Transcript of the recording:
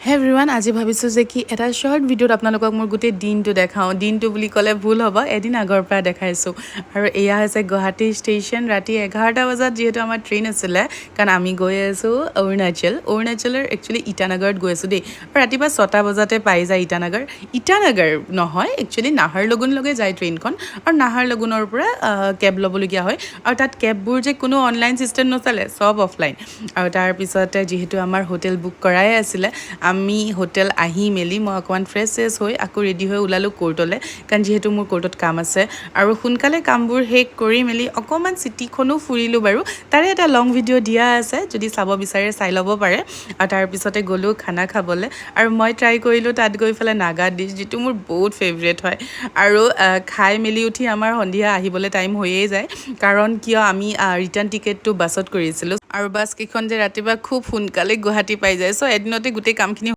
হে এভৰিৱান, আজি ভাবিছোঁ যে কি এটা শ্বৰ্ট ভিডিঅ'ত আপোনালোকক মোৰ গোটেই দিনটো দেখাওঁ। দিনটো বুলি ক'লে ভুল হ'ব, এদিন আগৰ পৰা দেখাইছোঁ। আৰু এয়া হৈছে গুৱাহাটী ষ্টেচন। ৰাতি 11টা বজাত যিহেতু আমাৰ ট্ৰেইন আছিলে, কাৰণ আমি গৈ আছোঁ অৰুণাচলৰ একচুৱেলি ইটানগৰত গৈ আছোঁ দেই। আৰু ৰাতিপুৱা 6টা বজাতে পাই যায় ইটানগৰ নহয়, একচুৱেলি নাহৰলগুনলৈকে যায় ট্ৰেইনখন। আৰু নাহৰলগুনৰ পৰা কেব ল'বলগীয়া হয়। আৰু তাত কেববোৰ যে কোনো অনলাইন ছিষ্টেম নচলে, চব অফলাইন। আৰু তাৰপিছতে যিহেতু আমাৰ হোটেল বুক কৰাই আছিলে, আমি হোটেল আহি মেলি মই অকণমান ফ্ৰেছ হৈ আকৌ ৰেডি হৈ ওলালোঁ কোৰ্টলৈ, কাৰণ যিহেতু মোৰ কোৰ্টত কাম আছে। আৰু সোনকালে কামবোৰ শেষ কৰি মেলি অকণমান চিটিখনো ফুৰিলোঁ বাৰু। তাৰে এটা লং ভিডিঅ' দিয়া আছে, যদি চাব বিচাৰে চাই ল'ব পাৰে। আৰু তাৰপিছতে গ'লোঁ খানা খাবলৈ। আৰু মই ট্ৰাই কৰিলোঁ তাত গৈ পেলাই নাগা ডিছ, যিটো মোৰ বহুত ফেভৰেট হয়। আৰু খাই মেলি উঠি আমাৰ সন্ধিয়া আহিবলৈ টাইম হৈয়ে যায়, কাৰণ কিয় আমি ৰিটাৰ্ণ টিকেটটো বাছত কৰিছিলোঁ। আৰু বাছকেইখন যে ৰাতিপুৱা খুব সোনকালে গুৱাহাটী পাই যায়, চ' এদিনতে গোটেই কামখিনি